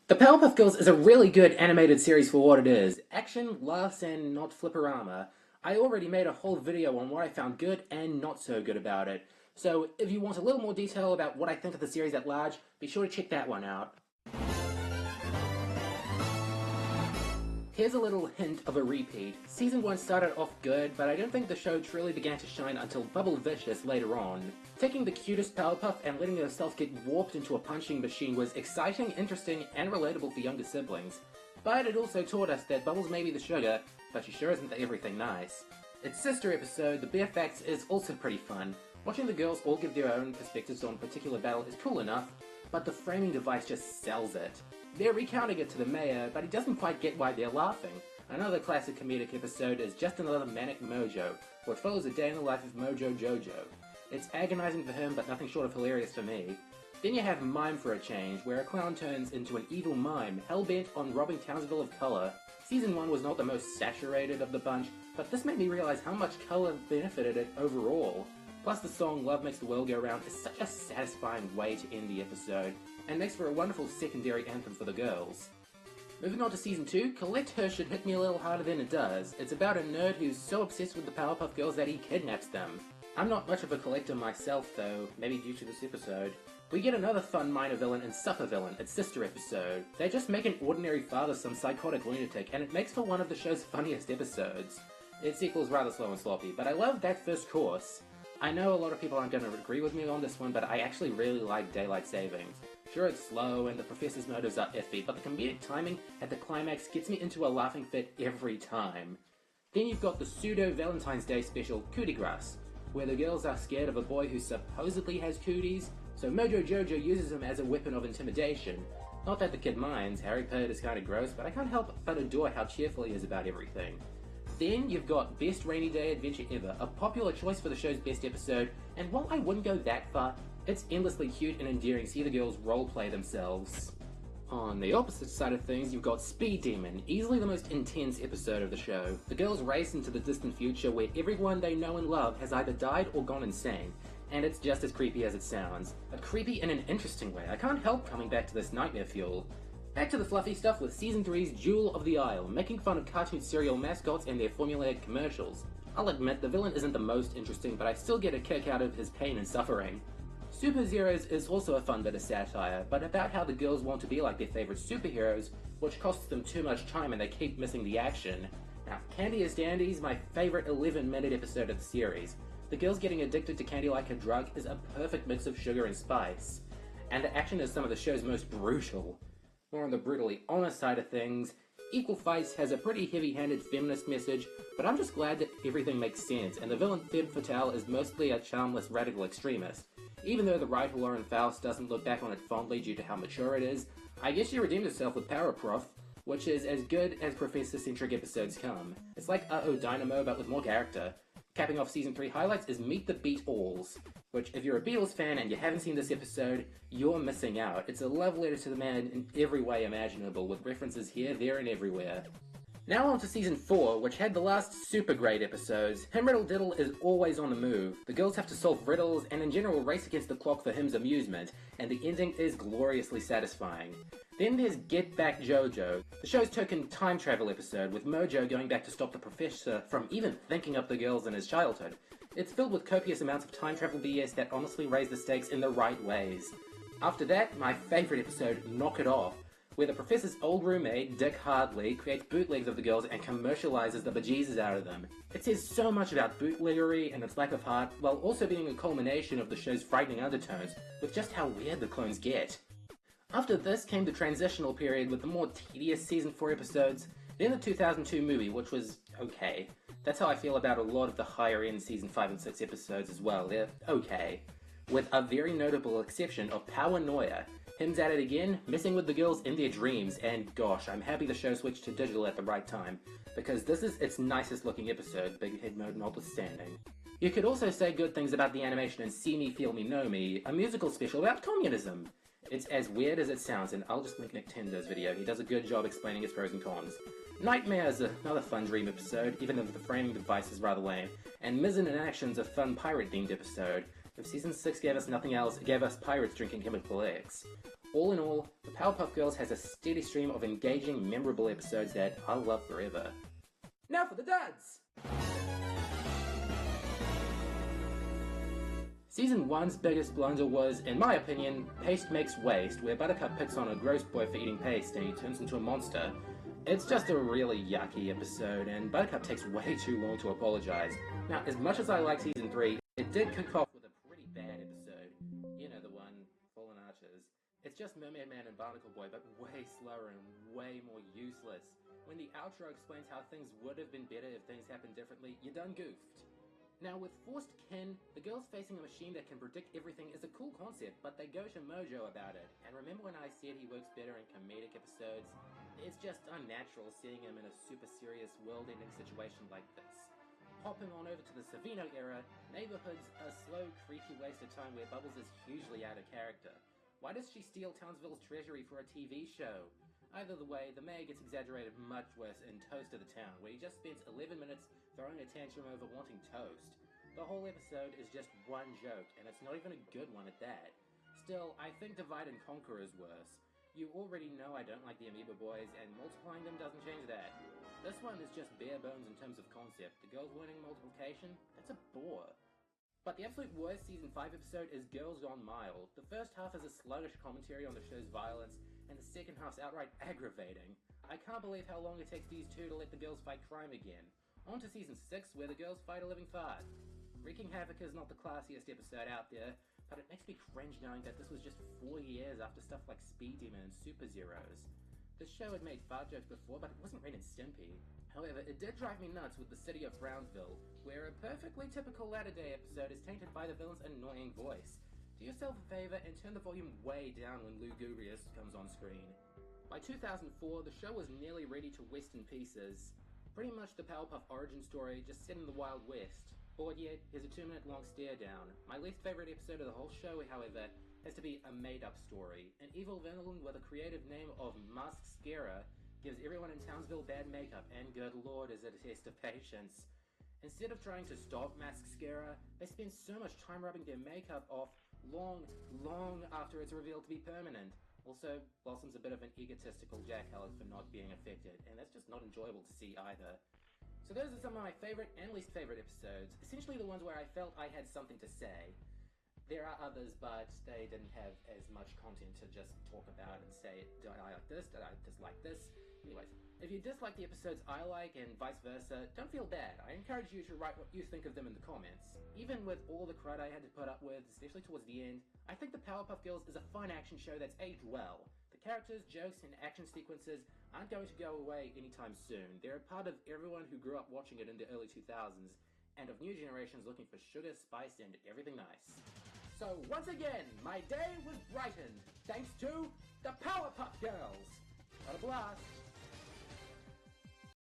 The Powerpuff Girls is a really good animated series for what it is. Action, laughs, and not flipperama. I already made a whole video on what I found good and not so good about it. So if you want a little more detail about what I think of the series at large, be sure to check that one out. Here's a little hint of a repeat. Season 1 started off good, but I don't think the show truly began to shine until Bubble Vicious later on. Taking the cutest Powerpuff and letting herself get warped into a punching machine was exciting, interesting, and relatable for younger siblings. But it also taught us that Bubbles may be the sugar, but she sure isn't the everything nice. Its sister episode, The Bare Facts, is also pretty fun. Watching the girls all give their own perspectives on a particular battle is cool enough, but the framing device just sells it. They're recounting it to the mayor, but he doesn't quite get why they're laughing. Another classic comedic episode is Just Another Manic Mojo, where it follows a day in the life of Mojo Jojo. It's agonizing for him, but nothing short of hilarious for me. Then you have Mime for a Change, where a clown turns into an evil mime, hell-bent on robbing Townsville of color. Season 1 was not the most saturated of the bunch, but this made me realize how much color benefited it overall. Plus the song Love Makes the World Go Round is such a satisfying way to end the episode, and makes for a wonderful secondary anthem for the girls. Moving on to Season 2, Collect Her should hit me a little harder than it does. It's about a nerd who's so obsessed with the Powerpuff Girls that he kidnaps them. I'm not much of a collector myself though, maybe due to this episode. We get another fun minor villain and supper villain, its sister episode. They just make an ordinary father some psychotic lunatic, and it makes for one of the show's funniest episodes. Its sequel's rather slow and sloppy, but I love that first course. I know a lot of people aren't going to agree with me on this one, but I actually really like Daylight Savings. Sure, it's slow and the professor's motives are iffy, but the comedic timing at the climax gets me into a laughing fit every time. Then you've got the pseudo-Valentine's Day special, Cootie Grass, where the girls are scared of a boy who supposedly has cooties, so Mojo Jojo uses him as a weapon of intimidation. Not that the kid minds, Harry Pitt is kinda gross, but I can't help but adore how cheerful he is about everything. Then you've got Best Rainy Day Adventure Ever, a popular choice for the show's best episode, and while I wouldn't go that far, it's endlessly cute and endearing to see the girls roleplay themselves. On the opposite side of things, you've got Speed Demon, easily the most intense episode of the show. The girls race into the distant future where everyone they know and love has either died or gone insane, and it's just as creepy as it sounds. But creepy in an interesting way. I can't help coming back to this nightmare fuel. Back to the fluffy stuff with Season 3's Jewel of the Isle, making fun of cartoon cereal mascots and their formulaic commercials. I'll admit, the villain isn't the most interesting, but I still get a kick out of his pain and suffering. Super Zeros is also a fun bit of satire, but about how the girls want to be like their favorite superheroes, which costs them too much time and they keep missing the action. Now, Candy is Dandy is my favorite 11-minute episode of the series. The girls getting addicted to candy like a drug is a perfect mix of sugar and spice. And the action is some of the show's most brutal. More on the brutally honest side of things, Equal Fights has a pretty heavy-handed feminist message, but I'm just glad that everything makes sense, and the villain Femme Fatale is mostly a charmless radical extremist. Even though the writer Lauren Faust doesn't look back on it fondly due to how mature it is, I guess she redeemed herself with Power Prof, which is as good as Professor-centric episodes come. It's like Uh-Oh Dynamo, but with more character. Capping off Season 3 highlights is Meet the Beatles, which, if you're a Beatles fan and you haven't seen this episode, you're missing out. It's a love letter to the man in every way imaginable, with references here, there, and everywhere. Now on to Season 4, which had the last super great episodes. Him Riddle Diddle is always on the move. The girls have to solve riddles, and in general race against the clock for Him's amusement, and the ending is gloriously satisfying. Then there's Get Back JoJo, the show's token time travel episode, with Mojo going back to stop the professor from even thinking up the girls in his childhood. It's filled with copious amounts of time travel BS that honestly raise the stakes in the right ways. After that, my favourite episode, Knock It Off, where the professor's old roommate, Dick Hardley, creates bootlegs of the girls and commercializes the bejesus out of them. It says so much about bootleggery and its lack of heart, while also being a culmination of the show's frightening undertones, with just how weird the clones get. After this came the transitional period with the more tedious Season 4 episodes, then the 2002 movie, which was okay. That's how I feel about a lot of the higher-end Season 5 and 6 episodes as well, they're okay. With a very notable exception of Power Noia. Him's at it again, messing with the girls in their dreams, and gosh, I'm happy the show switched to digital at the right time, because this is its nicest looking episode, Big Head Mode notwithstanding. You could also say good things about the animation in See Me, Feel Me, Know Me, a musical special about communism. It's as weird as it sounds, and I'll just link Nick Tender's video, he does a good job explaining its pros and cons. Nightmare is another fun dream episode, even though the framing device is rather lame, and Mizzen in Action's a fun pirate-themed episode. If Season 6 gave us nothing else, it gave us pirates drinking Chemical X. All in all, the Powerpuff Girls has a steady stream of engaging, memorable episodes that I'll love forever. Now for the duds! Season 1's biggest blunder was, in my opinion, Paste Makes Waste, where Buttercup picks on a gross boy for eating paste and he turns into a monster. It's just a really yucky episode, and Buttercup takes way too long to apologize. Now, as much as I like Season 3, it did kick off with a pretty bad episode. You know the one, Fallen Arches. It's just Mermaid Man and Barnacle Boy, but way slower and way more useless. When the outro explains how things would have been better if things happened differently, you done goofed. Now, with Forced Kin, the girls facing a machine that can predict everything is a cool concept, but they go to Mojo about it. And remember when I said he works better in comedic episodes? It's just unnatural seeing him in a super serious world-ending situation like this. Hopping on over to the Savino era, Neighborhood's a slow, creaky waste of time where Bubbles is hugely out of character. Why does she steal Townsville's treasury for a TV show? Either the way, the mayor gets exaggerated much worse in Toast of the Town, where he just spends 11 minutes throwing a tantrum over wanting toast. The whole episode is just one joke, and it's not even a good one at that. Still, I think Divide and Conquer is worse. You already know I don't like the Amoeba Boys, and multiplying them doesn't change that. This one is just bare bones in terms of concept. The girls learning multiplication? That's a bore. But the absolute worst Season 5 episode is Girls Gone Mild. The first half is a sluggish commentary on the show's violence, and the second half's outright aggravating. I can't believe how long it takes these two to let the girls fight crime again. On to Season 6, where the girls fight a living fart. Wreaking Havoc is not the classiest episode out there, but it makes me cringe knowing that this was just 4 years after stuff like Speed Demon and Super Zeros. The show had made fart jokes before, but it wasn't Ren and Stimpy. However, it did drive me nuts with the city of Brownsville, where a perfectly typical latter-day episode is tainted by the villain's annoying voice. Do yourself a favor and turn the volume way down when Lou Gubrius comes on screen. By 2004, the show was nearly ready to west in pieces. Pretty much the Powerpuff origin story, just set in the Wild West. Bored yet? Here's a 2-minute long stare down. My least favorite episode of the whole show, however, has to be a made-up story. An evil villain with a creative name of Mask Scarer gives everyone in Townsville bad makeup, and good lord is it a test of patience. Instead of trying to stop Mask Scarer, they spend so much time rubbing their makeup off long after it's revealed to be permanent. Also, Blossom's a bit of an egotistical jackhalot for not being affected, and that's just not enjoyable to see either. So those are some of my favourite and least favourite episodes, essentially the ones where I felt I had something to say. There are others, but they didn't have as much content to just talk about and say, did I like this, did I dislike this? Anyways, if you dislike the episodes I like and vice versa, don't feel bad. I encourage you to write what you think of them in the comments. Even with all the crud I had to put up with, especially towards the end, I think the Powerpuff Girls is a fun action show that's aged well. The characters, jokes, and action sequences aren't going to go away anytime soon. They're a part of everyone who grew up watching it in the early 2000s, and of new generations looking for sugar, spice, and everything nice. So once again, my day was brightened, thanks to the Powerpuff Girls! What a blast!